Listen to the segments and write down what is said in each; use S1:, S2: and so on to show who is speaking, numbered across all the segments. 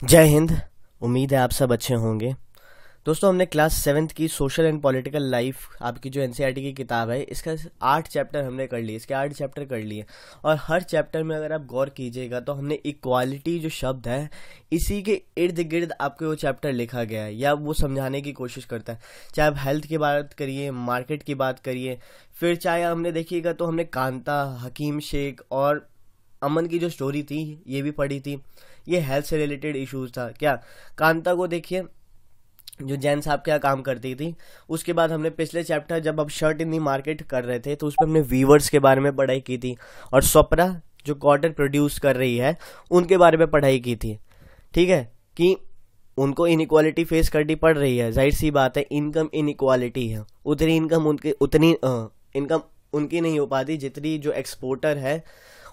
S1: जय हिंद। उम्मीद है आप सब अच्छे होंगे। दोस्तों, हमने क्लास 7th की सोशल एंड पॉलिटिकल लाइफ, आपकी जो एनसीईआरटी की किताब है, इसका 8 चैप्टर हमने कर लिए, इसके 8 चैप्टर कर लिए। और हर चैप्टर में अगर आप गौर कीजिएगा तो हमने इक्वालिटी जो शब्द है, इसी के इर्द गिर्द आपको वो चैप्टर लिखा गया है या वो समझाने की कोशिश करता है। चाहे आप हेल्थ की बात करिए, मार्केट की बात करिए, फिर चाहे हमने देखिएगा तो हमने कांता, हकीम शेख और अमन की जो स्टोरी थी ये भी पढ़ी थी। ये हेल्थ से रिलेटेड इश्यूज था। क्या कांता को देखिए, जो जैन साहब क्या काम करती थी। उसके बाद हमने पिछले चैप्टर जब अब शर्ट इन दी मार्केट कर रहे थे तो उसमें हमने वीवर्स के बारे में पढ़ाई की थी, और स्वप्ना जो कॉटन प्रोड्यूस कर रही है उनके बारे में पढ़ाई की थी। ठीक है, कि उनको इनइक्वालिटी फेस करनी पड़ रही है, जाहिर सी बात है, इनकम इनइक्वालिटी है। उतनी इनकम इनकम उनकी नहीं हो पाती जितनी जो एक्सपोर्टर है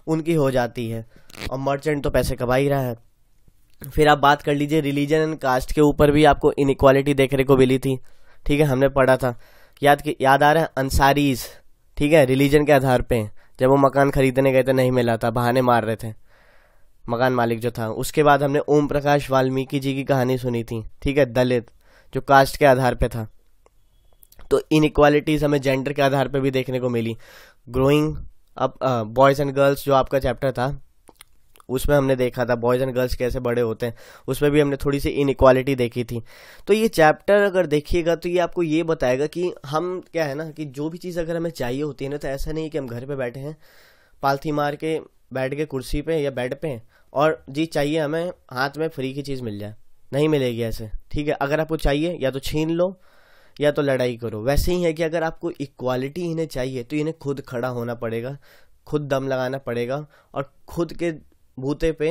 S1: उनकी हो जाती है, और मर्चेंट तो पैसे कमा ही रहा है। फिर आप बात कर लीजिए रिलीजन एंड कास्ट के ऊपर भी आपको इनइक्वालिटी देखने को मिली थी। ठीक है, हमने पढ़ा था, याद आ रहा है, अंसारीज। ठीक है, रिलीजन के आधार पे जब वो मकान खरीदने गए थे नहीं मिला था, बहाने मार रहे थे मकान मालिक जो था। उसके बाद हमने ओम प्रकाश वाल्मीकि जी की कहानी सुनी थी। ठीक है, दलित जो कास्ट के आधार पे था। तो इनइक्वालिटीज हमें जेंडर के आधार पे भी देखने को मिली। ग्रोइंग अब बॉयज एंड गर्ल्स जो आपका चैप्टर था उसमें हमने देखा था बॉयज एंड गर्ल्स कैसे बड़े होते हैं, उसमें भी हमने थोड़ी सी इनइक्वालिटी देखी थी। तो ये चैप्टर अगर देखिएगा तो ये आपको ये बताएगा कि हम क्या है ना, कि जो भी चीज़ अगर हमें चाहिए होती है ना, तो ऐसा नहीं है कि हम घर पे बैठे हैं पालथी मार के बैठ के कुर्सी पे या बेड पे, और जी चाहिए हमें हाथ में फ्री की चीज़ मिल जाए, नहीं मिलेगी ऐसे। ठीक है, अगर आपको चाहिए या तो छीन लो या तो लड़ाई करो। वैसे ही है कि अगर आपको इक्वालिटी इन्हें चाहिए तो इन्हें खुद खड़ा होना पड़ेगा, खुद दम लगाना पड़ेगा, और खुद के बूते पे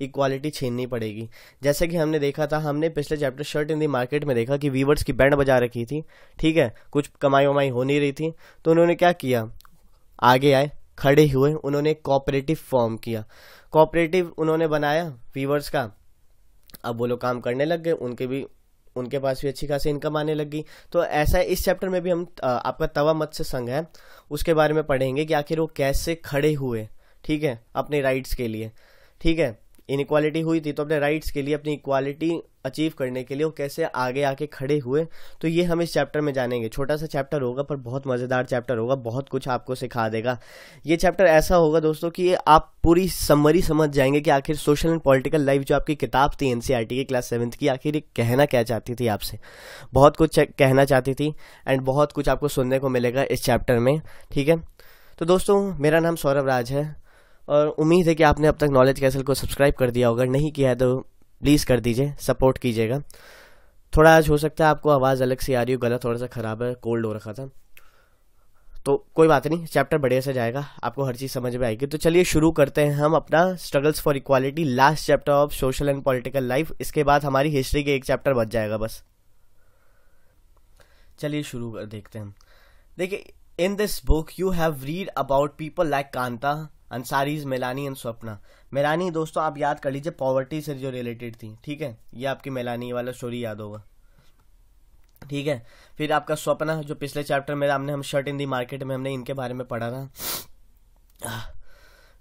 S1: इक्वालिटी छीननी पड़ेगी। जैसे कि हमने देखा था, हमने पिछले chapter shirt in the market में देखा कि वीवर्स की बैंड बजा रखी थी। ठीक है, कुछ कमाई वमाई हो नहीं रही थी, तो उन्होंने क्या किया, आगे आए, खड़े हुए, उन्होंने कोऑपरेटिव फॉर्म किया, कोऑपरेटिव उन्होंने बनाया वीवर्स का। अब वो लोग काम करने लग गए, उनके पास भी अच्छी खासी इनकम आने लगी। तो ऐसा है, इस चैप्टर में भी हम आपका तवा मत्स्य संघ है उसके बारे में पढ़ेंगे कि आखिर वो कैसे खड़े हुए, ठीक है, अपने राइट्स के लिए। ठीक है, इनइक्वालिटी हुई थी तो अपने राइट्स के लिए, अपनी इक्वालिटी अचीव करने के लिए वो कैसे आगे आके खड़े हुए। तो ये हम इस चैप्टर में जानेंगे। छोटा सा चैप्टर होगा पर बहुत मज़ेदार चैप्टर होगा, बहुत कुछ आपको सिखा देगा। ये चैप्टर ऐसा होगा दोस्तों कि आप पूरी समरी समझ जाएंगे कि आखिर सोशल एंड पॉलिटिकल लाइफ जो आपकी किताब थी एनसीईआरटी की क्लास 7th की, आखिर ये कहना क्या चाहती थी आपसे। बहुत कुछ कहना चाहती थी, एंड बहुत कुछ आपको सुनने को मिलेगा इस चैप्टर में। ठीक है, तो दोस्तों मेरा नाम सौरभ राज है, और उम्मीद है कि आपने अब तक नॉलेज कैसल को सब्सक्राइब कर दिया होगा। नहीं किया है तो प्लीज़ कर दीजिए, सपोर्ट कीजिएगा। थोड़ा आज हो सकता है आपको आवाज़ अलग सी आ रही हो, गला थोड़ा सा ख़राब है, कोल्ड हो रखा था, तो कोई बात नहीं, चैप्टर बढ़िया से जाएगा, आपको हर चीज़ समझ में आएगी। तो चलिए शुरू करते हैं हम अपना struggles for equality, last chapter of social and political life. इसके बाद हमारी हिस्ट्री के एक चैप्टर बच जाएगा बस। चलिए शुरू कर देखते हैं। देखिए, in this book you have read about people like Kanta, Ansaris, Melanie and Swapna. Melanie दोस्तों आप याद कर लीजिए, पॉवर्टी से जो रिलेटेड थी। ठीक है, ये आपकी मेलानी वाला स्टोरी याद होगा। ठीक है, फिर आपका स्वप्ना जो पिछले चैप्टर में हम शर्ट इन दी मार्केट में हमने इनके बारे में पढ़ा था।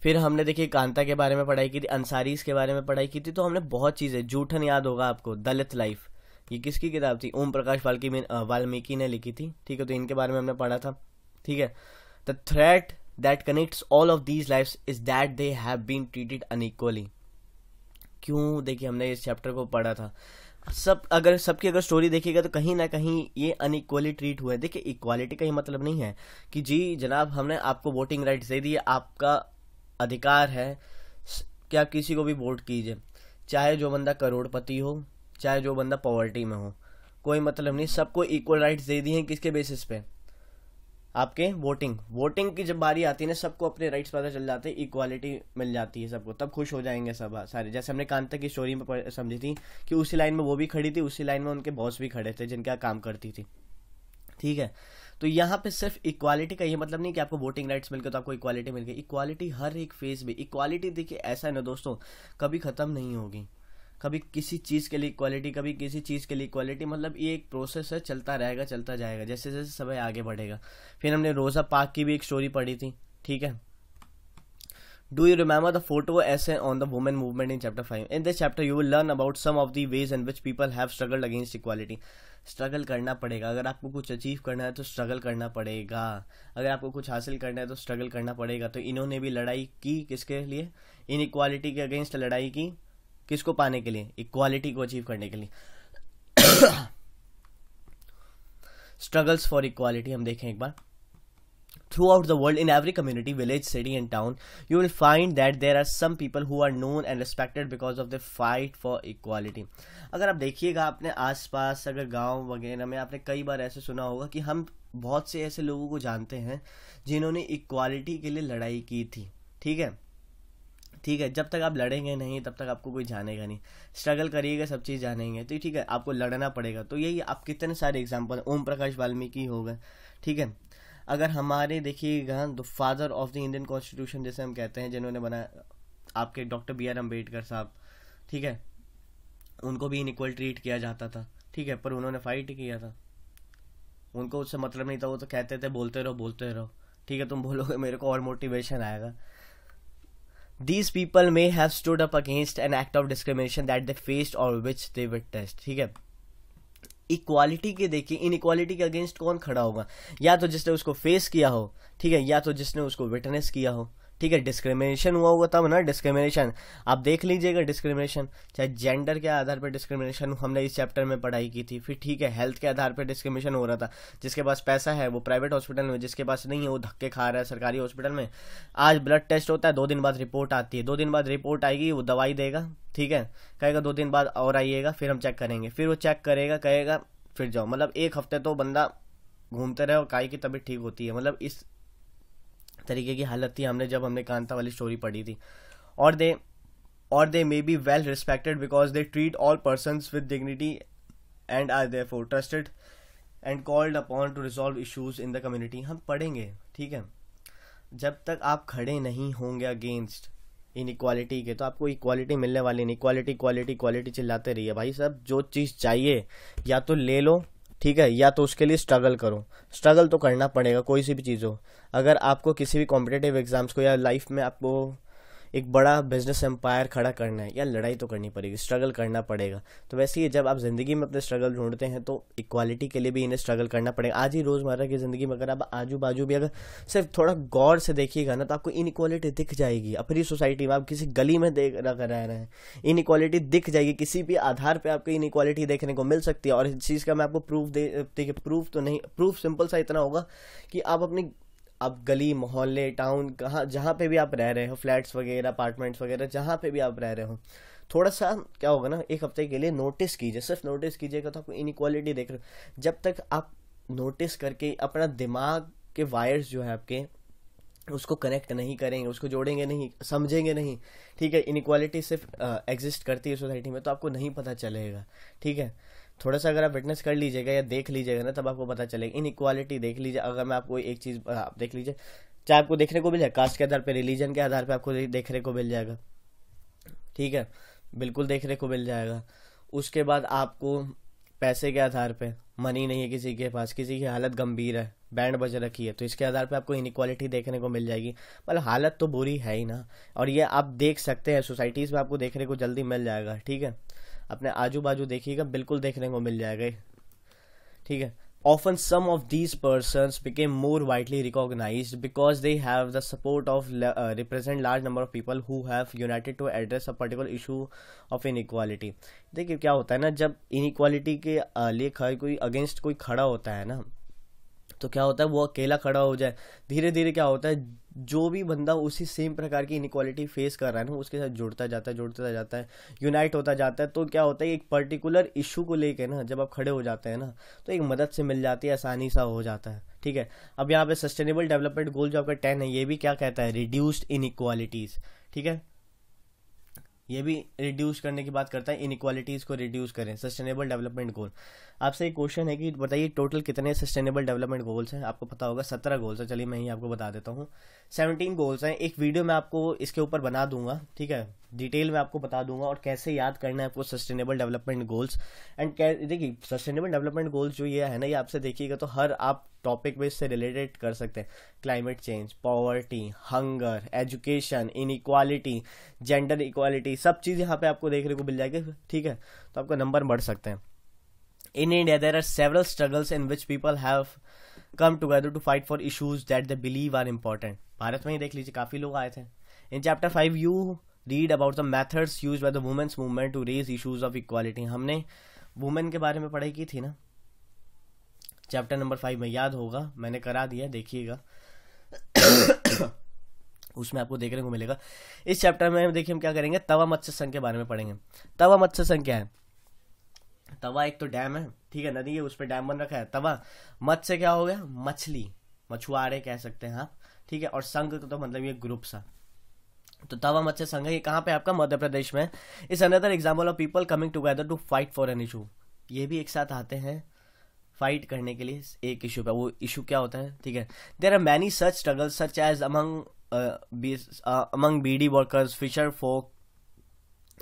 S1: फिर हमने देखिए कांता के बारे में पढ़ाई की थी, अंसारीज के बारे में पढ़ाई की थी। तो हमने बहुत चीज़ें, जूठन याद होगा आपको, दलित लाइफ, ये किसकी किताब थी, ओम प्रकाश वाल्मीकि ने लिखी थी। ठीक है, तो इनके बारे में हमने पढ़ा था। ठीक है, the thread that connects all of these lives is that they have been treated unequally। क्यों, देखिए हमने इस चैप्टर को पढ़ा था, सबकी अगर स्टोरी देखिएगा तो कहीं ना कहीं ये अनइक्वली ट्रीट हुए हैं। देखिए, इक्वालिटी का ये मतलब नहीं है कि जी जनाब हमने आपको वोटिंग राइट्स दे दी, आपका अधिकार है कि आप किसी को भी वोट कीजिए, चाहे जो बंदा करोड़पति हो, चाहे जो बंदा पॉवर्टी में हो, कोई मतलब नहीं, सबको इक्वल राइट्स दे दिए हैं। किसके बेसिस पे, आपके वोटिंग की जब बारी आती है ना, सबको अपने राइट्स पता चल जाते हैं, इक्वालिटी मिल जाती है सबको, तब खुश हो जाएंगे सब सारे। जैसे हमने कांता की स्टोरी में समझी थी कि उसी लाइन में वो भी खड़ी थी, उसी लाइन में उनके बॉस भी खड़े थे जिनका काम करती थी। ठीक है, तो यहाँ पे सिर्फ इक्वालिटी का ये मतलब नहीं कि आपको वोटिंग राइट्स मिल गए तो आपको इक्वालिटी मिल गई। इक्वालिटी हर एक फेज में इक्वालिटी, देखिए ऐसा है ना दोस्तों, कभी खत्म नहीं होगी। कभी किसी चीज़ के लिए इक्वालिटी, कभी किसी चीज़ के लिए इक्वालिटी, मतलब ये एक प्रोसेस है, चलता रहेगा, चलता जाएगा जैसे जैसे समय आगे बढ़ेगा। फिर हमने रोज़ा पार्क की भी एक स्टोरी पढ़ी थी। ठीक है, Do you remember the photo essay on the women movement in chapter 5? In this chapter, you will learn about some of the ways in which people have struggled against equality. Struggle करना पड़ेगा, अगर आपको कुछ achieve करना है तो struggle करना पड़ेगा, अगर आपको कुछ हासिल करना है तो स्ट्रगल करना पड़ेगा। तो इन्होंने भी लड़ाई की किसके लिए? इनइक्वालिटी के अगेंस्ट लड़ाई की, किसको पाने के लिए? इक्वालिटी को अचीव करने के लिए। स्ट्रगल्स फॉर इक्वालिटी हम देखें एक बार। Throughout the world, in every community, village, city and town, you will find that there are some people who are known and respected because of their fight for equality. अगर आप देखिएगा अपने आसपास, अगर गांव वगैरह में आपने कई बार ऐसे सुना होगा कि हम बहुत से ऐसे लोगों को जानते हैं जिन्होंने इक्वालिटी के लिए लड़ाई की थी। ठीक है, ठीक है, जब तक आप लड़ेंगे नहीं तब तक आपको कोई जानेगा नहीं। स्ट्रगल करिएगा सब चीज़ जानेंगे। तो ठीक है, आपको लड़ना पड़ेगा। तो यही आप कितने सारे एग्जाम्पल, ओम प्रकाश वाल्मीकि हो गए। ठीक है, अगर हमारे देखिएगा the father of the Indian constitution जैसे हम कहते हैं, जिन्होंने बनाया आपके डॉक्टर बी आर अम्बेडकर साहब। ठीक है, उनको भी इनइक्वल ट्रीट किया जाता था। ठीक है, पर उन्होंने फाइट किया था, उनको उससे मतलब नहीं था। वो तो कहते थे बोलते रहो बोलते रहो। ठीक है, तुम बोलोगे मेरे को और मोटिवेशन आएगा। These people may have stood up against an act of discrimination that they faced or which they witnessed. ठीक है, इक्वालिटी के देखिए, इनइक्वालिटी के अगेंस्ट कौन खड़ा होगा? या तो जिसने उसको फेस किया हो, ठीक है, या तो जिसने उसको विटनेस किया हो। ठीक है, डिस्क्रिमिनेशन हुआ होगा तब ना। डिस्क्रिमिनेशन आप देख लीजिएगा, डिस्क्रिमिनेशन चाहे जेंडर के आधार पर डिस्क्रिमिनेशन हमने इस चैप्टर में पढ़ाई की थी। फिर ठीक है, हेल्थ के आधार पर डिस्क्रिमिनेशन हो रहा था। जिसके पास पैसा है वो प्राइवेट हॉस्पिटल में, जिसके पास नहीं है वो धक्के खा रहा है सरकारी हॉस्पिटल में। आज ब्लड टेस्ट होता है, 2 दिन बाद रिपोर्ट आती है, 2 दिन बाद रिपोर्ट आएगी, वो दवाई देगा। ठीक है, कहेगा 2 दिन बाद और आइएगा, फिर हम चेक करेंगे। फिर वो चेक करेगा, कहेगा फिर जाओ। मतलब 1 हफ्ते तो बंदा घूमते रहे और काई की तबीयत ठीक होती है। मतलब इस तरीके की हालत थी हमने जब हमने कांता वाली स्टोरी पढ़ी थी। और they may be well respected because they treat all persons with dignity and are therefore trusted and called upon to resolve issues in the community. हम पढ़ेंगे। ठीक है, जब तक आप खड़े नहीं होंगे अगेंस्ट इनइक्वालिटी के तो आपको इक्वालिटी मिलने वाली नहीं। इक्वालिटी इक्वालिटी इक्वालिटी चिल्लाते रहिए भाई साहब, जो चीज़ चाहिए या तो ले लो, ठीक है, या तो उसके लिए स्ट्रगल करो। स्ट्रगल तो करना पड़ेगा, कोई सी भी चीज़ हो। अगर आपको किसी भी कॉम्पिटेटिव एग्जाम्स को या लाइफ में आपको एक बड़ा बिजनेस एम्पायर खड़ा करना है, या लड़ाई तो करनी पड़ेगी, स्ट्रगल करना पड़ेगा। तो वैसे ही जब आप ज़िंदगी में अपने स्ट्रगल ढूंढते हैं तो इक्वालिटी के लिए भी इन्हें स्ट्रगल करना पड़ेगा। आज ही रोज़मर्रा की ज़िंदगी में अगर आप आजू बाजू भी अगर सिर्फ थोड़ा गौर से देखिएगा ना तो आपको इनइक्वालिटी दिख जाएगी। अपनी सोसाइटी में आप किसी गली में देख रह रहे हैं, इनइक्वालिटी दिख जाएगी। किसी भी आधार पर आपको इनइक्वालिटी देखने को मिल सकती है। और इस चीज़ का मैं आपको प्रूफ देखिए, प्रूफ तो नहीं, प्रूफ सिंपल सा इतना होगा कि आप गली मोहल्ले टाउन कहाँ जहाँ पे भी आप रह रहे हो, फ्लैट्स वगैरह अपार्टमेंट्स वगैरह जहाँ पे भी आप रह रहे हो, थोड़ा सा क्या होगा ना, 1 हफ्ते के लिए नोटिस कीजिए। सिर्फ नोटिस कीजिएगा तो आपको इनइक्वालिटी देख रहे हो। जब तक आप नोटिस करके अपना दिमाग के वायर्स जो है आपके उसको कनेक्ट नहीं करेंगे, उसको जोड़ेंगे नहीं, समझेंगे नहीं, ठीक है, इनइक्वालिटी सिर्फ एग्जिस्ट करती है सोसाइटी में, तो आपको नहीं पता चलेगा। ठीक है, थोड़ा सा अगर आप विटनेस कर लीजिएगा या देख लीजिएगा ना तब आपको पता चलेगा। इनइक्वालिटी देख लीजिए। अगर मैं आपको एक चीज़ आप देख लीजिए, चाहे आपको देखने को मिल जाए कास्ट के आधार पे, रिलीजन के आधार पे आपको देखने को मिल जाएगा। ठीक है, बिल्कुल देखने को मिल जाएगा। उसके बाद आपको पैसे के आधार पे, मनी नहीं है किसी के पास, किसी की हालत गंभीर है, बैंड बज रखी है, तो इसके आधार पे आपको इनइक्वालिटी देखने को मिल जाएगी। मतलब हालत तो बुरी है ही ना, और ये आप देख सकते हैं सोसाइटीज़ में आपको देखने को जल्दी मिल जाएगा। ठीक है, अपने आजू बाजू देखिएगा, बिल्कुल देखने को मिल जाएगा। ठीक है, often some of these persons became more widely recognized because they have the support of represent large number of people who have united to address a particular issue of inequality। देखिए क्या होता है ना, जब इनइक्वालिटी के लिए कोई against कोई खड़ा होता है ना, तो क्या होता है वो अकेला खड़ा हो जाए, धीरे धीरे क्या होता है जो भी बंदा उसी सेम प्रकार की इनइक्वालिटी फेस कर रहा है ना उसके साथ जुड़ता जाता है, यूनाइट होता जाता है। तो क्या होता है एक पर्टिकुलर इशू को लेके ना जब आप खड़े हो जाते हैं ना तो एक मदद से मिल जाती है, आसानी सा हो जाता है। ठीक है, अब यहाँ पे सस्टेनेबल डेवलपमेंट गोल जो आपका 10 है ये भी क्या कहता है, रिड्यूस्ड इनइक्वालिटीज। ठीक है, ये भी रिड्यूस करने की बात करता है, इनइक्वालिटीज़ को रिड्यूस करें, सस्टेनेबल डेवलपमेंट गोल। आपसे एक क्वेश्चन है कि बताइए टोटल कितने सस्टेनेबल डेवलपमेंट गोल्स हैं? आपको पता होगा 17 गोल्स हैं। चलिए मैं ही आपको बता देता हूँ, 17 गोल्स हैं। एक वीडियो मैं आपको इसके ऊपर बना दूंगा, ठीक है, डिटेल में आपको बता दूंगा, और कैसे याद करना है आपको सस्टेनेबल डेवलपमेंट गोल्स। एंड देखिए सस्टेनेबल डेवलपमेंट गोल्स जो ये है ना, ये आपसे देखिएगा तो हर आप टॉपिक में इससे रिलेटेड कर सकते हैं। Climate change, poverty, hunger, education, inequality, gender equality, सब चीज़ यहाँ पे आपको देखने को मिल जाएगी, ठीक है। तो आपका नंबर बढ़ सकते हैं। In India, there are several struggles in which people have come together to fight for issues that they believe are important. Bharat में ही देख लीजिए काफ़ी लोग आए थे। In chapter 5, you read about the methods used by the women's movement to raise issues of equality. हमने women के बारे में पढ़ाई की थी ना चैप्टर नंबर 5 में, याद होगा, मैंने करा दिया, देखिएगा उसमें आपको देखने को मिलेगा। इस चैप्टर में देखिए हम क्या करेंगे, तवा मत्स्य संघ के बारे में पढ़ेंगे। तवा मत्स्य संघ क्या है? तवा एक तो डैम है, ठीक है, नदी है, उस पर डैम बन रखा है। तवा मत्स्य क्या हो गया? मछली, मछुआरे कह सकते हैं आप, ठीक है। और संघ तो मतलब ये ग्रुप सा, तो तवा मत्स्य संघ है, ये कहाँ पे? आपका मध्य प्रदेश में। Is another example of people coming together to fight for an issue. ये भी एक साथ आते हैं फाइट करने के लिए एक इशू पे। वो इशू क्या होता है, ठीक है। There are many such struggles such as among beedi workers, fisher folk,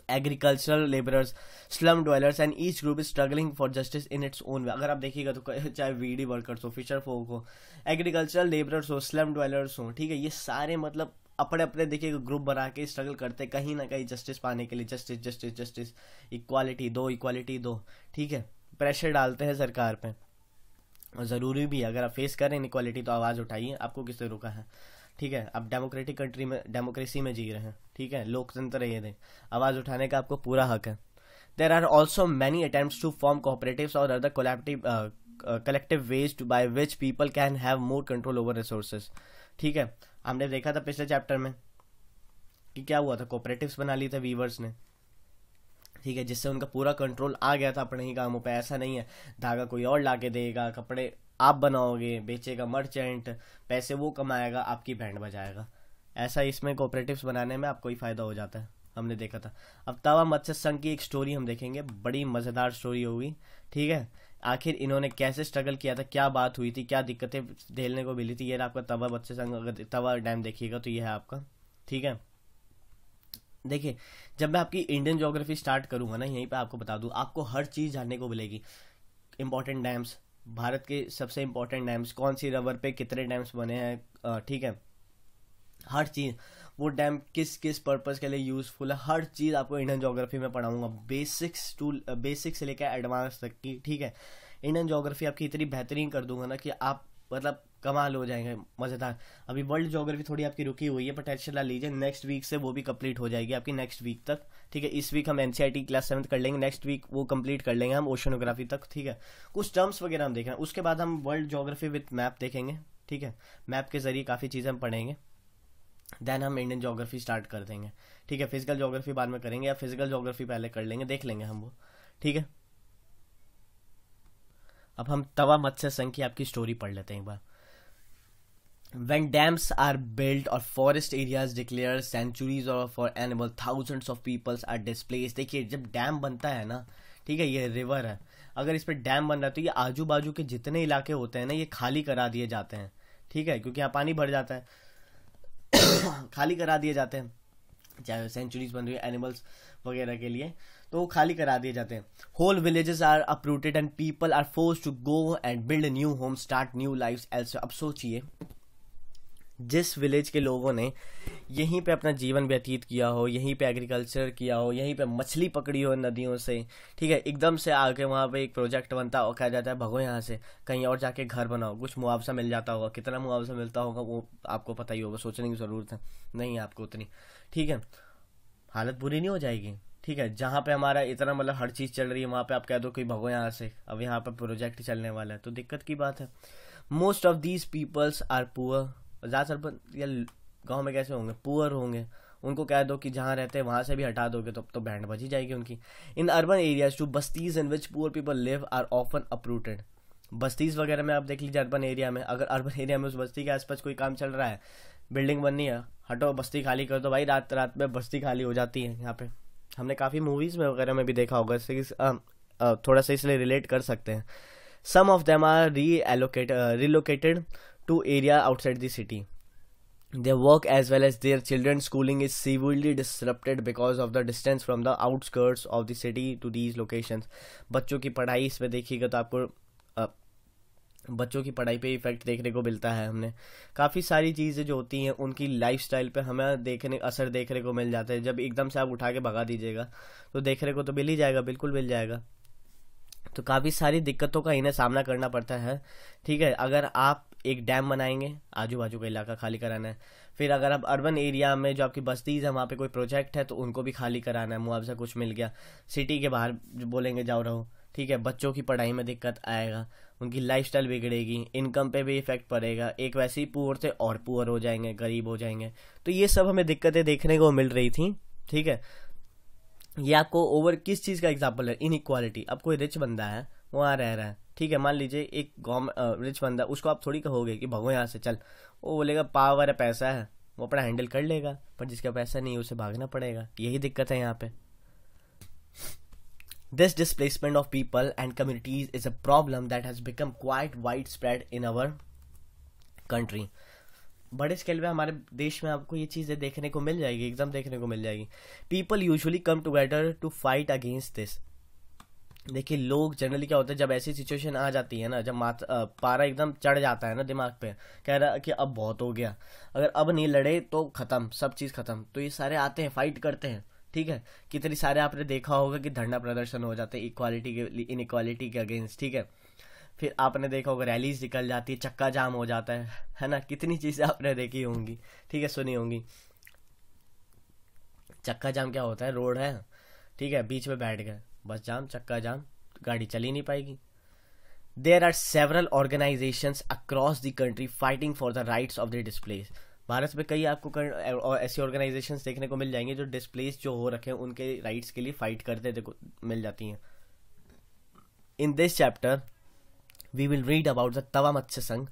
S1: agricultural labourers, slum dwellers, and each group is struggling for justice in its own way. अगर आप देखिएगा तो चाहे बीडी वर्कर्स हो, फिशर folk हो, एग्रीकल्चरल लेबरर्स हो, slum dwellers हो, ठीक है, ये सारे मतलब अपने अपने देखिएगा ग्रुप बना के स्ट्रगल करते कहीं ना कहीं जस्टिस पाने के लिए। जस्टिस जस्टिस जस्टिस, इक्वालिटी दो, इक्वालिटी दो, ठीक है। प्रेशर डालते हैं सरकार पे, और ज़रूरी भी है। अगर आप फेस करें इनइक्वालिटी तो आवाज़ उठाइए, आपको किसने रोका है, ठीक है। आप डेमोक्रेटिक कंट्री में, डेमोक्रेसी में जी रहे हैं, ठीक है, लोकतंत्र है ये दें, आवाज़ उठाने का आपको पूरा हक है। There are also many attempts to form cooperatives और other collective ways by which people can have more control over resources, ठीक है। हमने देखा था पिछले चैप्टर में कि क्या हुआ था, कोऑपरेटिव्स बना ली थे वीवर्स ने, ठीक है, जिससे उनका पूरा कंट्रोल आ गया था अपने ही कामों पे। ऐसा नहीं है धागा कोई और ला के देगा, कपड़े आप बनाओगे, बेचेगा मर्चेंट, पैसे वो कमाएगा, आपकी बैंड बजाएगा। ऐसा इसमें कोऑपरेटिव्स बनाने में आपको ही फायदा हो जाता है, हमने देखा था। अब तवा मत्स्य संघ की एक स्टोरी हम देखेंगे, बड़ी मज़ेदार स्टोरी होगी, ठीक है। आखिर इन्होंने कैसे स्ट्रगल किया था, क्या बात हुई थी, क्या दिक्कतें झेलने को मिली थी। ये आपका तवा मत्स्य संघ, अगर तवा डैम देखिएगा तो ये है आपका, ठीक है। देखिए जब मैं आपकी इंडियन ज्योग्राफी स्टार्ट करूंगा ना, यहीं पे आपको बता दूं, आपको हर चीज़ जानने को मिलेगी। इंपॉर्टेंट डैम्स, भारत के सबसे इंपॉर्टेंट डैम्स, कौन सी रिवर पे कितने डैम्स बने हैं, ठीक है, हर चीज़, वो डैम किस किस पर्पज़ के लिए यूज़फुल है, हर चीज़ आपको इंडियन ज्योग्राफी में पढ़ाऊंगा, बेसिक से लेकर एडवांस तक की, ठीक है। इंडियन ज्योग्राफी आपकी इतनी बेहतरीन कर दूंगा ना कि आप मतलब कमाल हो जाएंगे, मज़ेदार। अभी वर्ल्ड ज्योग्राफी थोड़ी आपकी रुकी हुई है, पर टेंशन ना लीजिए, नेक्स्ट वीक से वो भी कंप्लीट हो जाएगी आपकी, नेक्स्ट वीक तक, ठीक है। इस वीक हम एनसीईआरटी क्लास 7 कर लेंगे, नेक्स्ट वीक वो कंप्लीट कर लेंगे हम ओशनोग्राफी तक, ठीक है। कुछ टर्म्स वगैरह हम देख रहे हैं, उसके बाद हम वर्ल्ड ज्योग्राफी विथ मैप देखेंगे, ठीक है। मैप के जरिए काफ़ी चीज़ें हम पढ़ेंगे, देन हम इंडियन ज्योग्राफी स्टार्ट कर देंगे, ठीक है। फिजिकल ज्योग्राफी बाद में करेंगे, या फिजिकल ज्योग्राफी पहले कर लेंगे, देख लेंगे हम वो, ठीक है। अब हम तवा मत्स्य संघ की आपकी स्टोरी पढ़ लेते हैं एक बार। When dams are built or forest areas declare sanctuaries or for animal, thousands of peoples are displaced। देखिए जब डैम बनता है ना, ठीक है, ये रिवर है, अगर इस पर डैम बन रहा है तो ये आजू बाजू के जितने इलाके होते हैं ना, ये खाली करा दिए जाते हैं, ठीक है, क्योंकि यहाँ पानी भर जाता है खाली करा दिए जाते हैं, चाहे सेंचुरीज बन रही है एनिमल्स वगैरह के लिए, तो वो खाली करा दिए जाते हैं। Whole villages are uprooted and people are forced to go and build new home, start new life elsewhere. अब सोचिए जिस विलेज के लोगों ने यहीं पे अपना जीवन व्यतीत किया हो, यहीं पे एग्रीकल्चर किया हो, यहीं पे मछली पकड़ी हो नदियों से, ठीक है, एकदम से आके वहाँ पे एक प्रोजेक्ट बनता और कहा जाता है भगो यहाँ से, कहीं और जाके घर बनाओ, कुछ मुआवजा मिल जाता होगा, कितना मुआवजा मिलता होगा वो आपको पता ही होगा, सोचने की ज़रूरत है नहीं आपको उतनी, ठीक है। हालत बुरी नहीं हो जाएगी, ठीक है। जहाँ पे हमारा इतना मतलब हर चीज़ चल रही है, वहाँ पे आप कह दो कि भगो यहाँ से, अब यहाँ पर प्रोजेक्ट चलने वाला है, तो दिक्कत की बात है। Most of these peoples are poor, ज़्यादातर या गांव में कैसे होंगे, पुअर होंगे, उनको कह दो कि जहाँ रहते हैं वहाँ से भी हटा दोगे तो बैंड बजी जाएगी उनकी। In urban areas too bastis in which poor people live are often uprooted. Bastis वगैरह में आप देख लीजिए अर्बन एरिया में, अगर अर्बन एरिया में उस बस्ती के आसपास कोई काम चल रहा है, बिल्डिंग बननी है, हटो बस्ती खाली कर दो भाई, रात रात में बस्ती खाली हो जाती है यहाँ पे। हमने काफ़ी मूवीज़ में वगैरह में भी देखा होगा, इससे थोड़ा सा इसलिए रिलेट कर सकते हैं। Some of them are relocated to area outside the city. Their work as well as their children's schooling is severely disrupted because of the distance from the outskirts of the city to these locations. बच्चों की पढ़ाई इसमें देखिएगा तो आपको बच्चों की पढ़ाई पे इफेक्ट देखने को मिलता है। हमने काफ़ी सारी चीज़ें जो होती हैं उनकी लाइफस्टाइल पे हमें असर देखने को मिल जाता है। जब एकदम से आप उठा के भगा दीजिएगा तो देखने को तो मिल ही जाएगा, बिल्कुल मिल जाएगा। तो काफ़ी सारी दिक्कतों का इन्हें सामना करना पड़ता है। ठीक है, अगर आप एक डैम बनाएंगे, आजू बाजू का इलाका खाली कराना है, फिर अगर आप अर्बन एरिया में जो आपकी बस्तीज है वहाँ पे कोई प्रोजेक्ट है तो उनको भी खाली कराना है, मुआवजा कुछ मिल गया। सिटी के बाहर बोलेंगे जाओ रहो, ठीक है, बच्चों की पढ़ाई में दिक्कत आएगा, उनकी लाइफस्टाइल बिगड़ेगी, इनकम पे भी इफेक्ट पड़ेगा। एक वैसे ही पुअर थे और पुअर हो जाएंगे, गरीब हो जाएंगे। तो ये सब हमें दिक्कतें देखने को मिल रही थी। ठीक है, ये आपको ओवर किस चीज़ का एग्जाम्पल है? इनइक्वालिटी। अब कोई रिच बंदा है, वहाँ रह रहा है, ठीक है, मान लीजिए एक रिच बंदा, उसको आप थोड़ी कहोगे कि भगो यहाँ से चल, वो बोलेगा पावर है, पैसा है, वो अपना हैंडल कर लेगा। पर जिसका पैसा नहीं है उसे भागना पड़ेगा। यही दिक्कत है यहाँ पे। This displacement of people and communities is a problem that has become quite widespread in our country. बड़े स्केल पे हमारे देश में आपको ये चीज़ें देखने को मिल जाएगी, एकदम देखने को मिल जाएगी। People usually come together to fight against this. देखिए, लोग जनरली क्या होता है, जब ऐसी सिचुएशन आ जाती है ना, जब पारा एकदम चढ़ जाता है ना दिमाग पे, कह रहा कि अब बहुत हो गया, अगर अब नहीं लड़े तो खत्म, सब चीज़ खत्म, तो ये सारे आते हैं, फाइट करते हैं। ठीक है, कितनी सारे आपने देखा होगा कि धरना प्रदर्शन हो जाते हैं इक्वालिटी के, इनइक्वालिटी के अगेंस्ट। ठीक है, फिर आपने देखा होगा रैलीज निकल जाती है, चक्का जाम हो जाता है ना, कितनी चीज़ें आपने देखी होंगी, ठीक है, सुनी होंगी। चक्का जाम क्या होता है? रोड है, ठीक है, बीच में बैठ गए, बस जाम, चक्का जाम, गाड़ी चल ही नहीं पाएगी। There are several organisations across the country fighting for the rights of the displaced. Bharat में कई आपको ऐसी ऑर्गेनाइजेशंस देखने को मिल जाएंगे जो डिस्प्लेस जो हो रखे हैं उनके राइट्स के लिए फाइट करते मिल जाती हैं। In this chapter we will read about the Tawa Matsya Sangh.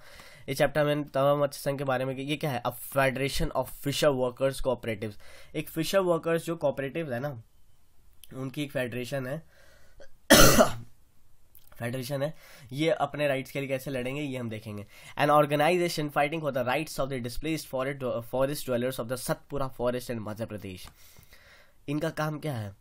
S1: इस चैप्टर में तवा मत्स्य संघ के बारे में, ये क्या है? A federation of fisher workers cooperatives. एक फिशर वर्कर्स जो कोऑपरेटिव है ना, उनकी एक फेडरेशन है फेडरेशन है। ये अपने राइट्स के लिए कैसे लड़ेंगे ये हम देखेंगे। An organisation fighting for the rights of the displaced forest dwellers of the Satpura forest in Madhya Pradesh. इनका काम क्या है?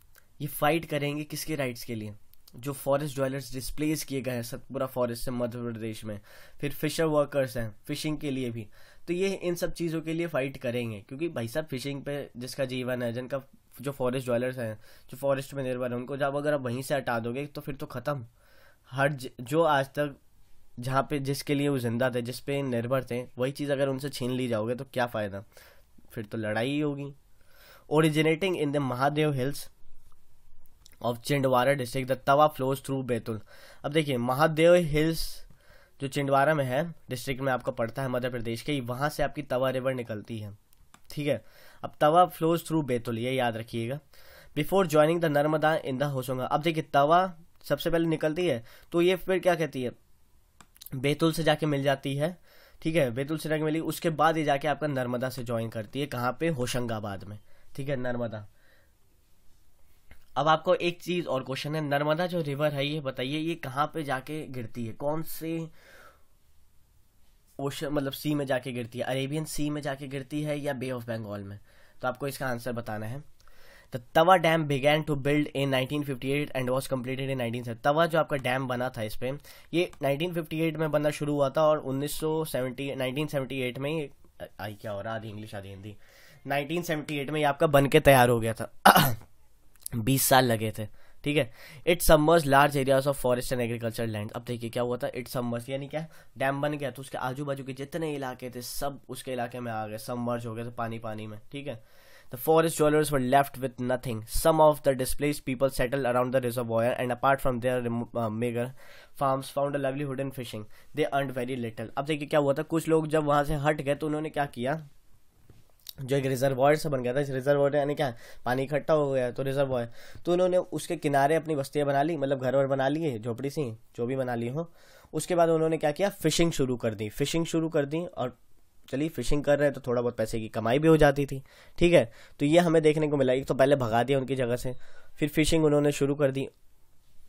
S1: ये फाइट करेंगे किसके राइट्स के लिए? जो फॉरेस्ट ड्वेलर्स डिस्प्लेस किए गए हैं सतपुरा फॉरेस्ट से मध्य प्रदेश में। फिर फिशर वर्कर्स हैं, फिशिंग के लिए भी। तो ये इन सब चीज़ों के लिए फाइट करेंगे, क्योंकि भाई साहब फिशिंग पे जिसका जीवन है, जिनका जो फॉरेस्ट ड्वेलर्स हैं, जो फॉरेस्ट में निर्भर है, उनको जब अगर आप वहीं से हटा दोगे तो फिर तो ख़त्म। जो आज तक जहाँ पे जिसके लिए वो जिंदा थे, जिस पे निर्भर थे, वही चीज़ अगर उनसे छीन ली जाओगे तो क्या फ़ायदा? फिर तो लड़ाई ही होगी। Originating in the Mahadev hills of Chhindwara district the Tawa flows through Betul. अब देखिए, महादेव हिल्स जो छिंदवाड़ा में है, डिस्ट्रिक्ट में आपका पड़ता है मध्य प्रदेश के, वहाँ से आपकी तवा रिवर निकलती है। ठीक है, अब तवा फ्लोज थ्रू बैतूल, ये याद रखिएगा। Before joining the Narmada in the Hoshangabad. अब देखिए, तवा सबसे पहले निकलती है तो ये फिर क्या कहती है? बैतूल से जाके मिल जाती है। ठीक है, बैतूल से जाके मिली, उसके बाद ये जाके आपका नर्मदा से ज्वाइन करती है। कहाँ पे? होशंगाबाद में। ठीक है, नर्मदा। अब आपको एक चीज और क्वेश्चन है, नर्मदा जो रिवर है ये बताइए, ये कहाँ पे जाके गिरती है? कौन से ओशन, मतलब सी में जाके गिरती है? अरेबियन सी में जाके गिरती है या बे ऑफ बंगाल में? तो आपको इसका आंसर बताना है। The Tawa dam began to build in 1958 and was completed in 1970। Tawa जो आपका डैम बना था इस पे, ये 1958 में बनना शुरू हुआ था और 1978 में आई क्या हो रहा, आधी इंग्लिश आधी हिंदी, 1978 में ये आपका बन के तैयार हो गया था। 20 साल लगे थे। ठीक है, it submerge large areas of forest and agriculture land. अब देखिए क्या हुआ था, इट सबमर्ज यानी क्या? डैम बन गया तो उसके आजू बाजू के जितने इलाके थे सब उसके इलाके में आ गए, सबमर्ज हो गए थे पानी में। ठीक है, the forest dwellers were left with nothing. Some of the displaced people settled around the reservoir and apart from their meager farms found a livelihood in fishing. They earned very little. अब देखिए क्या हुआ था, कुछ लोग जब वहां से हट गए तो उन्होंने क्या किया, जो एक रिजर्वॉयर से बन गया था, इस रिजर्वॉयर यानी क्या, पानी इकट्ठा हो गया तो रिजर्वॉयर, तो उन्होंने उसके किनारे अपनी बस्तियां बना ली, मतलब घर वर बना लिए, झोपड़ी सी जो भी बना ली हो। उसके बाद उन्होंने क्या किया, फिशिंग शुरू कर दी और चलिए फिशिंग कर रहे हैं तो थोड़ा बहुत पैसे की कमाई भी हो जाती थी। ठीक है, तो ये हमें देखने को मिला। एक तो पहले भगा दिया उनकी जगह से, फिर फिशिंग उन्होंने शुरू कर दी,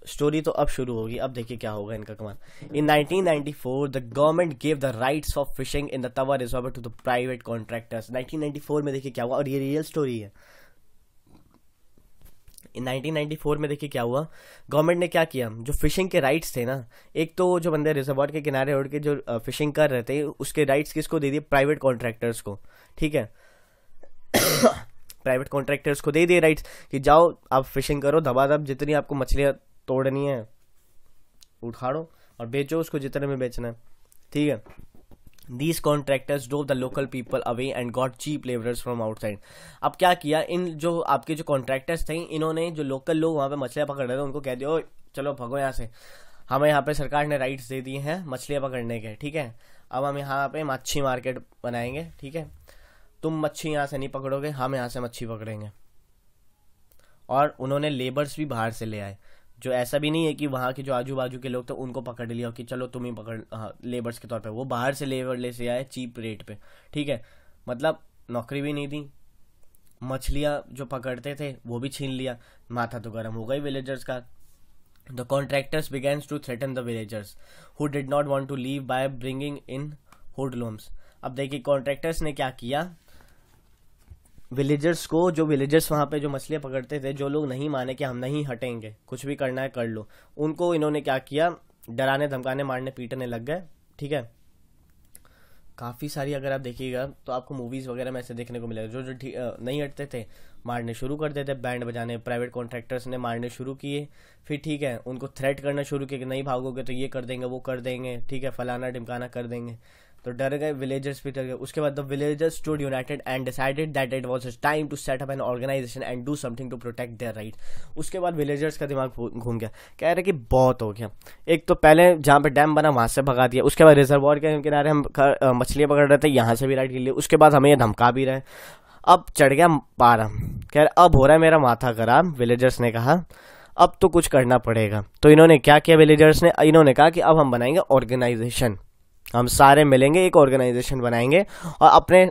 S1: स्टोरी तो अब शुरू होगी, अब देखिए क्या होगा इनका कमाल। In 1994 the government gave the rights of fishing in the Tawa reserve to the private contractors. 1994 में देखिए क्या हुआ, और ये रियल स्टोरी है। इन 1994 में देखिए क्या हुआ, गवर्नमेंट ने क्या किया, जो फिशिंग के राइट्स थे ना, एक तो जो बंदे रिजर्वायर के किनारे उड़ के जो फिशिंग कर रहे थे, उसके राइट्स किसको दे दिए, प्राइवेट कॉन्ट्रैक्टर्स को। ठीक है, प्राइवेट कॉन्ट्रैक्टर्स को दे दिए राइट्स कि जाओ आप फिशिंग करो, धबाधब जितनी आपको मछलियाँ तोड़नी है उठाड़ो और बेचो उसको जितने में बेचना है। ठीक है, These contractors drove the local people away and got cheap laborers from outside. अब क्या किया, इन जो आपके जो कॉन्ट्रैक्टर्स थे, इन्होंने जो लोकल लोग वहाँ पे मछलियाँ पकड़ रहे थे उनको कह दिया, ओ चलो भगो यहाँ से, हमें यहाँ पे सरकार ने राइट्स दे दिए हैं मछलियाँ पकड़ने के। ठीक है, अब हम यहाँ पे मच्छी मार्केट बनाएंगे। ठीक है, तुम मच्छी यहाँ से नहीं पकड़ोगे, हम यहाँ से मच्छी पकड़ेंगे। और उन्होंने लेबर्स भी बाहर से ले आए, जो ऐसा भी नहीं है कि वहाँ के जो आजू बाजू के लोग थे उनको पकड़ लिया कि चलो तुम ही पकड़, हाँ लेबर्स के तौर पे वो बाहर से लेबर ले से आए चीप रेट पे। ठीक है, मतलब नौकरी भी नहीं दी, मछलियाँ जो पकड़ते थे वो भी छीन लिया, माथा तो गर्म हो गई विलेजर्स का। The contractors begins to threaten the villagers who did not want to leave by bringing in hoodlums. अब देखिए कॉन्ट्रैक्टर्स ने क्या किया, विलेजर्स को, जो विलेजर्स वहाँ पे जो मछलियाँ पकड़ते थे, जो लोग नहीं माने कि हम नहीं हटेंगे, कुछ भी करना है कर लो, उनको इन्होंने क्या किया, डराने धमकाने मारने पीटने लग गए। ठीक है, काफ़ी सारी अगर आप देखिएगा तो आपको मूवीज़ वगैरह में ऐसे देखने को मिलेगा, जो जो नहीं हटते थे मारने शुरू कर देते, बैंड बजाने, प्राइवेट कॉन्ट्रैक्टर्स ने मारने शुरू किए। फिर ठीक है, उनको थ्रेट करना शुरू किया कि नहीं भागोगे तो ये कर देंगे वो कर देंगे। ठीक है, फलाना ढिमकाना कर देंगे, तो डर गए विलेजर्स भी डर गए। उसके बाद the villagers stood united and decided that it was time to set up an organisation and do something to protect their right. उसके बाद विलेजर्स का दिमाग घूम गया, कह रहे कि बहुत हो गया, एक तो पहले जहाँ पे डैम बना वहां से भगा दिया, उसके बाद रिजर्वॉयर के किनारे हम मछलियाँ पकड़ रहे थे, यहाँ से भी राइट के लिए, उसके बाद हमें ये धमका भी रहे, अब चढ़ गया पारा, कह रहे अब हो रहा है मेरा माथा खराब। विलेजर्स ने कहा अब तो कुछ करना पड़ेगा, तो इन्होंने क्या किया, विलेजर्स ने इन्होंने कहा कि अब हम बनाएंगे ऑर्गेनाइजेशन, हम सारे मिलेंगे एक ऑर्गेनाइजेशन बनाएंगे और अपने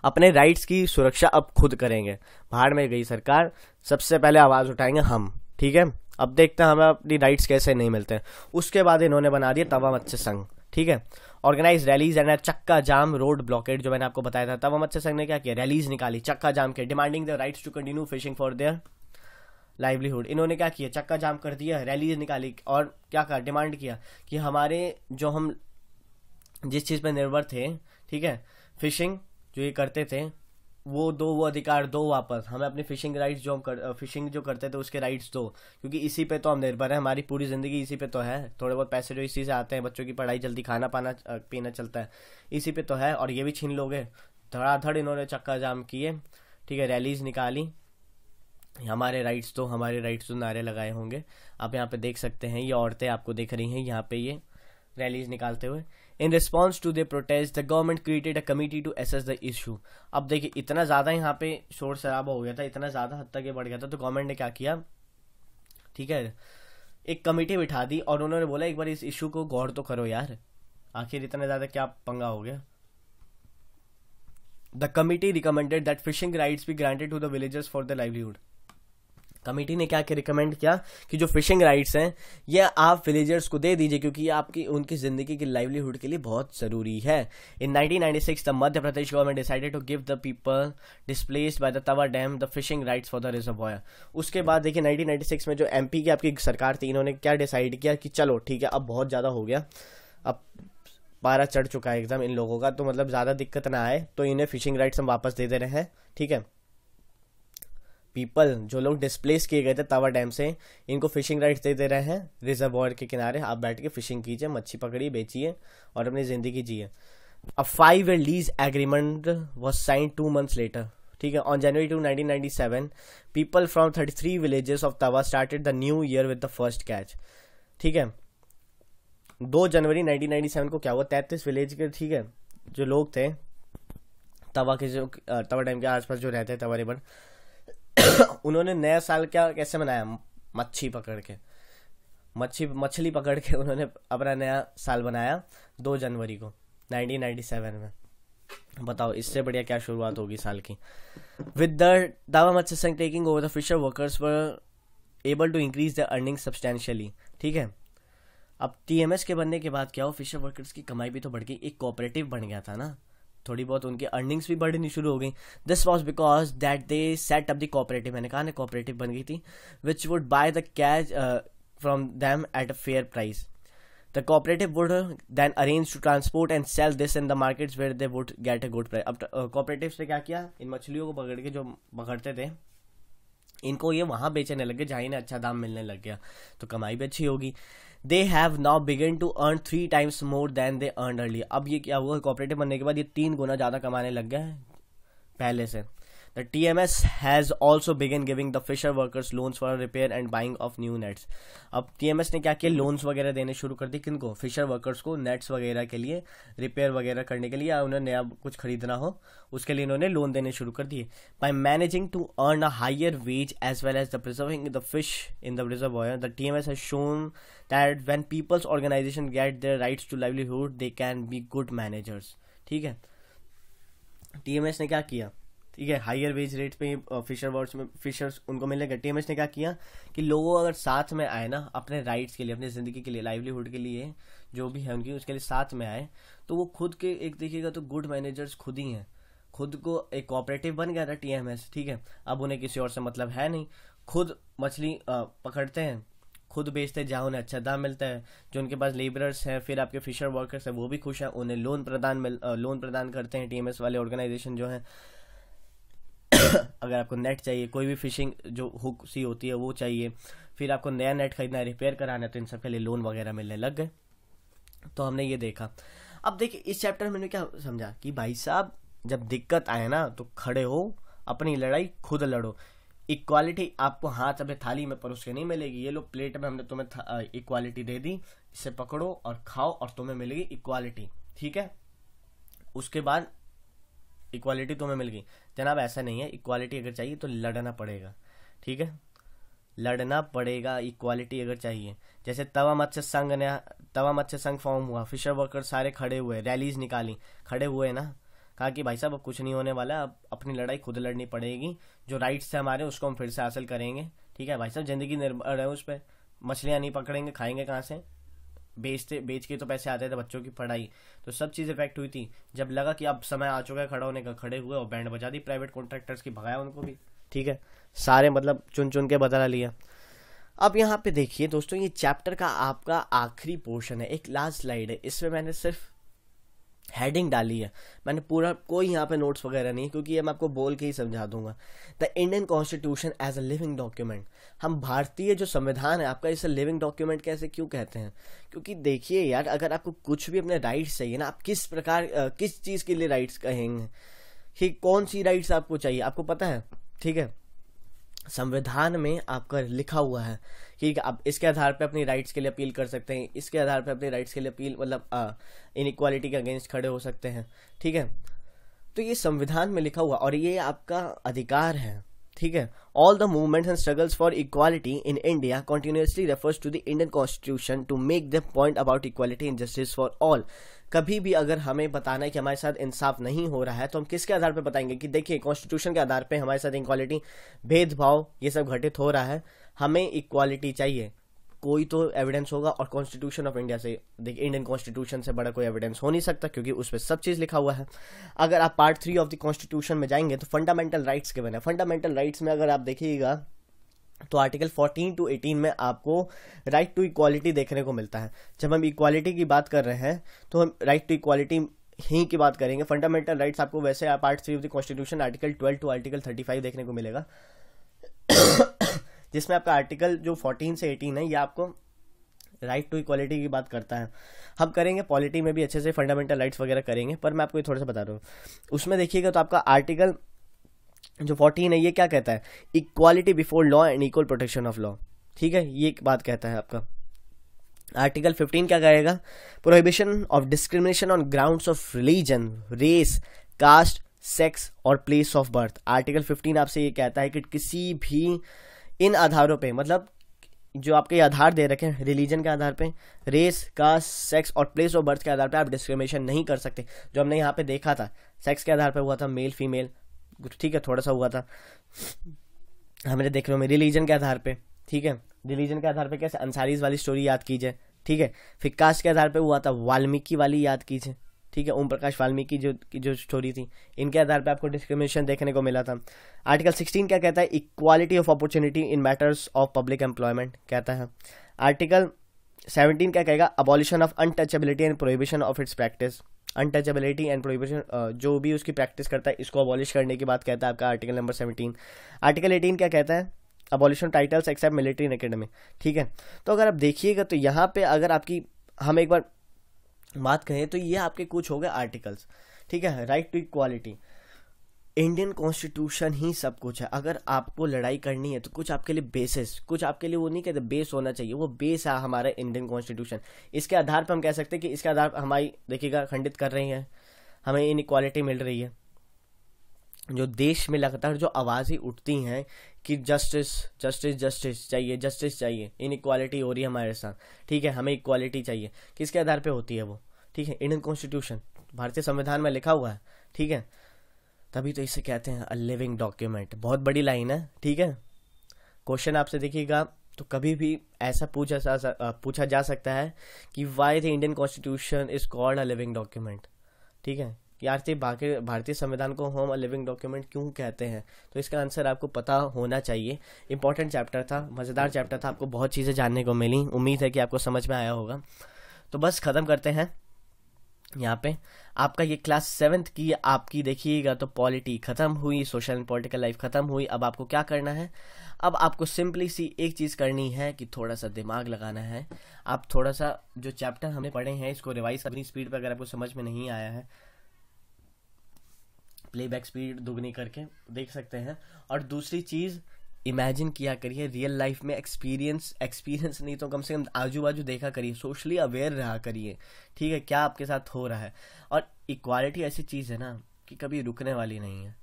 S1: अपने राइट्स की सुरक्षा अब खुद करेंगे। भाड़ में गई सरकार, सबसे पहले आवाज उठाएंगे हम। ठीक है, अब देखते हैं हमें अपनी राइट्स कैसे नहीं मिलते हैं। उसके बाद इन्होंने बना दिया तवा मत्स्य संघ। ठीक है, ऑर्गेनाइज रैलीज एंड चक्का जाम रोड ब्लॉकेड, जो मैंने आपको बताया था। तवा मत्स्य संघ ने क्या किया, रैलीज निकाली चक्का जाम के, demanding the rights to continue fishing for their livelihood. इन्होंने क्या किया, चक्का जाम कर दिया, रैलीज निकाली और क्या कहा, डिमांड किया कि हमारे जो हम जिस चीज़ पर निर्भर थे, ठीक है, फिशिंग जो ये करते थे, वो दो, वो अधिकार दो वापस, हमें अपनी फिशिंग राइट्स जो हम फिशिंग जो करते थे उसके राइट्स दो, क्योंकि इसी पे तो हम निर्भर हैं, हमारी पूरी ज़िंदगी इसी पे तो है, थोड़े बहुत पैसे जो इसी से आते हैं, बच्चों की पढ़ाई जल्दी, खाना पाना पीना चलता है, इसी पे तो है, और ये भी छीन लोगे। धड़ाधड़ इन्होंने चक्का जाम किए। ठीक है, रैलीज निकाली, हमारे राइट्स तो हमारे राइट्स तो नारे लगाए होंगे। आप यहाँ पे देख सकते हैं, ये औरतें आपको दिख रही हैं यहाँ पे ये रैलीज निकालते हुए। In response to the protest the government created a committee to assess the issue. अब देखिए इतना ज़्यादा यहाँ पे शोर शराबा हो गया था, इतना ज़्यादा हद तक ये बढ़ गया था, तो गवर्नमेंट ने क्या किया, ठीक है, एक कमेटी बिठा दी और उन्होंने बोला एक बार इस इशू को गौर तो करो यार, आखिर इतना ज़्यादा क्या पंगा हो गया। The committee recommended that fishing rights be granted to the villagers for the livelihood. Committee ने क्या रिकमेंड किया कि जो फिशिंग राइट्स हैं ये आप विलेजर्स को दे दीजिए, क्योंकि आपकी उनकी जिंदगी की लाइवलीहुड के लिए बहुत जरूरी है। In 1996 the Madhya Pradesh government decided to give the people displaced by the Tawa dam the fishing rights for the reservoir. उसके बाद देखिए 1996 में जो एमपी की आपकी सरकार थी, इन्होंने क्या डिसाइड किया कि चलो ठीक है, अब बहुत ज़्यादा हो गया, अब पारा चढ़ चुका है एकदम इन लोगों का, तो मतलब ज़्यादा दिक्कत ना आए, तो इन्हें फिशिंग राइट्स हम वापस दे दे रहे हैं। ठीक है, पीपल जो लोग डिस्प्लेस किए गए थे तवा डैम से, इनको फिशिंग राइट्स दे रहे हैं रिजर्वॉयर के किनारे, आप बैठ के फिशिंग कीजिए, मच्छी पकड़िए, बेचिए और अपनी जिंदगी जिए। A 5-year lease agreement was signed 2 months later. ठीक है, on January 2, 1997 people from 33 villages of Tawa started the new year with the first catch. ठीक है, 2 जनवरी 1997 को क्या हुआ, 33 विलेज के, ठीक है, जो लोग थे तवा के, जो तवा डैम के आसपास जो रहते हैं तवा रिवर, उन्होंने नया साल क्या कैसे मनाया, मच्छी पकड़ के, मछली पकड़ के उन्होंने अपना नया साल बनाया 2 जनवरी को 1997 में। बताओ इससे बढ़िया क्या शुरुआत होगी साल की। With the Tawa Matsya Sangh taking over the fisher workers were able to increase the earning substantially. ठीक है, अब टीएमएस के बनने के बाद क्या हो, फिशर वर्कर्स की कमाई भी तो बढ़ गई, एक कोऑपरेटिव बन गया था ना, थोड़ी बहुत उनकी अर्निंग्स भी बढ़नी शुरू हो गई। This was because that they set up the cooperative, मैंने कहा ना कोऑपरेटिव बन गई थी, which would by the catch from them at a fair price. The cooperative would then arrange to transport and sell this in the markets where they would get a good price. अब cooperatives ने क्या किया, इन मछलियों को पकड़ के जो पकड़ते थे इनको ये वहां बेचने लगे जहाँ इन्हें अच्छा दाम मिलने लग गया, तो कमाई भी अच्छी होगी। They have now begun to earn 3 times more than they earned earlier. अब ये क्या हुआ, कोऑपरेटिव बनने के बाद ये 3 गुना ज़्यादा कमाने लग गया पहले से। The TMS has also begun giving the fisher workers loans for repair and buying of new nets. अब TMS ने क्या किया, लोन्स वगैरह देने शुरू कर दी, किनको, फिशर वर्कर्स को, नेट्स वगैरह के लिए, रिपेयर वगैरह करने के लिए, या उन्हें नया कुछ खरीदना हो उसके लिए इन्होंने लोन देने शुरू कर दिए। By managing to earn a higher wage as well as the preserving the fish in the reservoir, the TMS has shown that when people's organization get their rights to livelihood, they can be good managers. ठीक है, TMS ने क्या किया, ठीक है, higher wage rate पे Fisher words में fishers उनको मिलेगा। टीएमएस ने क्या किया कि लोगों अगर साथ में आए ना अपने राइट्स के लिए, अपनी ज़िंदगी के लिए, लाइवलीहुड के लिए जो भी है उनकी, उसके लिए साथ में आए, तो वो खुद के एक देखिएगा तो गुड मैनेजर्स खुद ही हैं, खुद को एक कोऑपरेटिव बन गया था टीएमएस। ठीक है, अब उन्हें किसी और से मतलब है नहीं, खुद मछली पकड़ते हैं, खुद बेचते हैं जहाँ उन्हें अच्छा दाम मिलता है, जो उनके पास लेबरर्स हैं, फिर आपके फिशर वर्कर्स हैं वो भी खुश हैं, उन्हें लोन प्रदान करते हैं टीएमएस वाले ऑर्गेनाइजेशन जो है। अगर आपको नेट चाहिए, कोई भी फिशिंग जो हुक सी होती है वो चाहिए, फिर आपको नया नेट खरीदना है, रिपेयर कराना है, तो इन सब के लिए लोन वगैरह मिलने लग गए। तो हमने ये देखा। अब देखिए इस चैप्टर में मैंने क्या समझा कि भाई साहब जब दिक्कत आए ना तो खड़े हो, अपनी लड़ाई खुद लड़ो। इक्वालिटी आपको हाथ अपने थाली में परोस के नहीं मिलेगी, ये लो प्लेट में हमने तुम्हें इक्वालिटी दे दी, इसे पकड़ो और खाओ और तुम्हें मिलेगी इक्वालिटी। ठीक है, उसके बाद इक्वालिटी तुम्हें मिल गई। जनाब ऐसा नहीं है, इक्वालिटी अगर चाहिए तो लड़ना पड़ेगा। ठीक है, लड़ना पड़ेगा इक्वालिटी अगर चाहिए। जैसे तवा मत्स्य संघ फॉर्म हुआ, फिशर वर्कर सारे खड़े हुए, रैलीज निकाली, खड़े हुए ना, कहा कि भाई साहब अब कुछ नहीं होने वाला, अब अपनी लड़ाई खुद लड़नी पड़ेगी, जो राइट्स है हमारे उसको हम फिर से हासिल करेंगे। ठीक है भाई साहब, जिंदगी निर्भर है उस पर, मछलियाँ नहीं पकड़ेंगे खाएंगे कहाँ से, बेच के तो पैसे आते थे, बच्चों की पढ़ाई, तो सब चीज़ इफेक्ट हुई थी। जब लगा कि अब समय आ चुका है खड़ा होने का, खड़े हुए और बैंड बजा दी प्राइवेट कॉन्ट्रैक्टर्स की, भगाया उनको भी। ठीक है, सारे मतलब चुन चुन के बदला लिया। अब यहाँ पे देखिए दोस्तों, ये चैप्टर का आपका आखिरी पोर्शन है, एक लास्ट स्लाइड है, इसमें मैंने सिर्फ हेडिंग डाली है, मैंने पूरा कोई यहाँ पे नोट्स वगैरह नहीं, क्योंकि ये मैं आपको बोल के ही समझा दूंगा। The Indian constitution as a living document, हम भारतीय जो संविधान है आपका, इसे लिविंग डॉक्यूमेंट कैसे क्यों कहते हैं, क्योंकि देखिए यार, अगर आपको कुछ भी अपने राइट्स चाहिए ना, आप किस प्रकार किस चीज़ के लिए राइट्स कहेंगे, कि कौन सी राइट्स आपको चाहिए, आपको पता है। ठीक है, संविधान में आपका लिखा हुआ है कि आप इसके आधार पे अपनी राइट्स के लिए अपील कर सकते हैं, इसके आधार पे अपनी राइट्स के लिए अपील मतलब इनइक्वालिटी के अगेंस्ट खड़े हो सकते हैं। ठीक है, तो ये संविधान में लिखा हुआ और ये आपका अधिकार है। ठीक है, all the movements and struggles for equality in India continuously refers to the Indian constitution to make the point about equality and justice for all. कभी भी अगर हमें बताना है कि हमारे साथ इंसाफ नहीं हो रहा है, तो हम किसके आधार पे बताएंगे कि देखिए कॉन्स्टिट्यूशन के आधार पे हमारे साथ इक्वालिटी, भेदभाव ये सब घटित हो रहा है, हमें इक्वालिटी चाहिए, कोई तो एविडेंस होगा। और कॉन्स्टिट्यूशन ऑफ इंडिया से, देखिए इंडियन कॉन्स्टिट्यूशन से बड़ा कोई एविडेंस हो नहीं सकता, क्योंकि उस पर सब चीज़ लिखा हुआ है। अगर आप पार्ट 3 ऑफ द कॉन्स्टिट्यूशन में जाएंगे तो फंडामेंटल राइट्स के बने, फंडामेंटल राइट्स में अगर आप देखिएगा तो आर्टिकल 14 to 18 में आपको राइट टू इक्वालिटी देखने को मिलता है। जब हम इक्वालिटी की बात कर रहे हैं तो हम राइट टू इक्वालिटी ही की बात करेंगे। फंडामेंटल राइट्स आपको वैसे part 3 of the constitution article 12 to article 35 देखने को मिलेगा, जिसमें आपका आर्टिकल जो 14 से 18 है ये आपको राइट टू इक्वालिटी की बात करता है। हम करेंगे पॉलिटी में भी अच्छे से फंडामेंटल राइट्स वगैरह करेंगे, पर मैं आपको ये थोड़ा सा बता रहा हूँ। उसमें देखिएगा तो आपका आर्टिकल जो 14 है ये क्या कहता है, equality before law and equal protection of law. ठीक है, ये बात कहता है आपका। आर्टिकल 15 क्या कहेगा, prohibition of discrimination on grounds of religion, race, caste, sex और प्लेस ऑफ बर्थ। आर्टिकल 15 आपसे ये कहता है कि किसी भी इन आधारों पे, मतलब जो आपके आधार दे रखे हैं रिलीजन के आधार पे, रेस, कास्ट, सेक्स और प्लेस ऑफ बर्थ के आधार पे आप डिस्क्रिमिनेशन नहीं कर सकते। जो हमने यहाँ पे देखा था सेक्स के आधार पे हुआ था, मेल फीमेल, ठीक है थोड़ा सा हुआ था हमने देख रहे हो, रिलीजन के आधार पे। ठीक है। रिलीजन के आधार पे कैसे अंसारीज वाली स्टोरी याद कीजिए, ठीक है। फिर कास्ट के आधार पे हुआ था वाल्मीकि वाली याद कीजिए, ठीक है। ओम प्रकाश वाल्मीकि जो स्टोरी थी, इनके आधार पे आपको डिस्क्रिमिनेशन देखने को मिला था। आर्टिकल 16 क्या कहता है, equality of opportunity in matters of public employment कहता है। आर्टिकल 17 क्या कहेगा, abolition of untouchability and prohibition of its practice. Untouchability and prohibition, जो भी उसकी प्रैक्टिस करता है इसको अबॉलिश करने की बात कहता है आपका आर्टिकल नंबर 17। आर्टिकल 18 क्या कहता है, abolition titles except military and academy, ठीक है। तो अगर आप देखिएगा तो यहाँ पे अगर आपकी हम एक बार बात करें तो ये आपके कुछ हो गए आर्टिकल्स, ठीक है। Right to equality, Indian constitution ही सब कुछ है। अगर आपको लड़ाई करनी है तो कुछ आपके लिए बेसिस, कुछ आपके लिए वो नहीं कहते बेस होना चाहिए, वो बेस है हमारा इंडियन कॉन्स्टिट्यूशन। इसके आधार पर हम कह सकते हैं कि इसके आधार पर हमारी देखिएगा खंडित कर रही है, हमें इनइक्वालिटी मिल रही है। जो देश में लगातार जो आवाज़ें उठती हैं कि जस्टिस जस्टिस जस्टिस चाहिए, जस्टिस चाहिए, इनइक्वालिटी हो रही है हमारे साथ, ठीक है, हमें इक्वालिटी चाहिए, किसके आधार पे होती है वो, ठीक है, इंडियन कॉन्स्टिट्यूशन, भारतीय संविधान में लिखा हुआ है, ठीक है। तभी तो इसे कहते हैं अ लिविंग डॉक्यूमेंट। बहुत बड़ी लाइन है, ठीक है। क्वेश्चन आपसे देखिएगा तो कभी भी ऐसा पूछा जा सकता है कि why the Indian constitution is called a living document, ठीक है। यार से भारतीय संविधान को हम लिविंग डॉक्यूमेंट क्यों कहते हैं, तो इसका आंसर आपको पता होना चाहिए। इंपॉर्टेंट चैप्टर था, मज़ेदार चैप्टर था, आपको बहुत चीज़ें जानने को मिली, उम्मीद है कि आपको समझ में आया होगा। तो बस ख़त्म करते हैं यहाँ पे आपका ये क्लास 7th की आपकी देखिएगा तो पॉलिटी ख़त्म हुई, सोशल एंड पॉलिटिकल लाइफ ख़त्म हुई। अब आपको क्या करना है, अब आपको सिंपली सी एक चीज़ करनी है कि थोड़ा सा दिमाग लगाना है। आप थोड़ा सा जो चैप्टर हमने पढ़े हैं इसको रिवाइज अपनी स्पीड पर, अगर आपको समझ में नहीं आया है प्लेबैक स्पीड दुगनी करके देख सकते हैं। और दूसरी चीज़, इमेजिन किया करिए रियल लाइफ में, एक्सपीरियंस नहीं तो कम से कम आजू बाजू देखा करिए, सोशली अवेयर रहा करिए, ठीक है, क्या आपके साथ हो रहा है। और इक्वालिटी ऐसी चीज़ है ना कि कभी रुकने वाली नहीं है,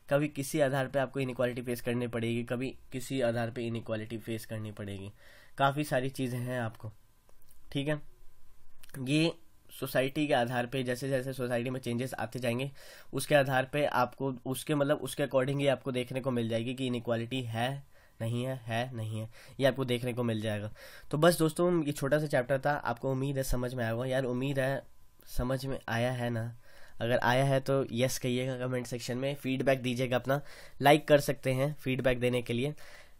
S1: कभी किसी आधार पे आपको इनइक्वालिटी फेस करनी पड़ेगी, कभी किसी आधार पे इनइक्वालिटी फेस करनी पड़ेगी, काफ़ी सारी चीज़ें हैं आपको, ठीक है। ये सोसाइटी के आधार पे जैसे जैसे सोसाइटी में चेंजेस आते जाएंगे उसके आधार पे आपको उसके अकॉर्डिंग ही आपको देखने को मिल जाएगी कि इनइक्वालिटी है नहीं है, ये आपको देखने को मिल जाएगा। तो बस दोस्तों ये छोटा सा चैप्टर था, आपको उम्मीद है समझ में आया होगा। यार उम्मीद है समझ में आया है ना, अगर आया है तो यस कहिएगा कमेंट सेक्शन में, फीडबैक दीजिएगा अपना, लाइक कर सकते हैं फीडबैक देने के लिए।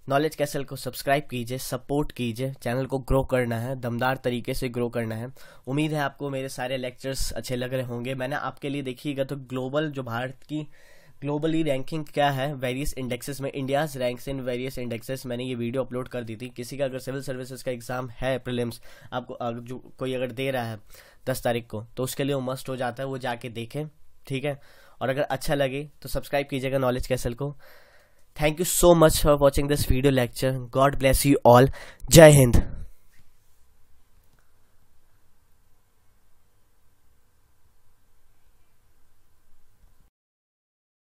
S1: नॉलेज कैसल को सब्सक्राइब कीजिए, सपोर्ट कीजिए, चैनल को ग्रो करना है, दमदार तरीके से ग्रो करना है। उम्मीद है आपको मेरे सारे लेक्चर्स अच्छे लग रहे होंगे। मैंने आपके लिए देखिएगा तो ग्लोबल जो भारत की ग्लोबली रैंकिंग क्या है वेरियस इंडेक्सेस में, India's ranks in various indexes, मैंने ये वीडियो अपलोड कर दी थी। किसी का अगर सिविल सर्विसेज का एग्जाम है प्रीलिम्स, आपको जो कोई अगर दे रहा है 10 तारीख को, तो उसके लिए वो मस्ट हो जाता है, वो जाके देखें, ठीक है। और अगर अच्छा लगे तो सब्सक्राइब कीजिएगा नॉलेज कैसल को। Thank you so much for watching this video lecture. God bless you all. Jai Hind.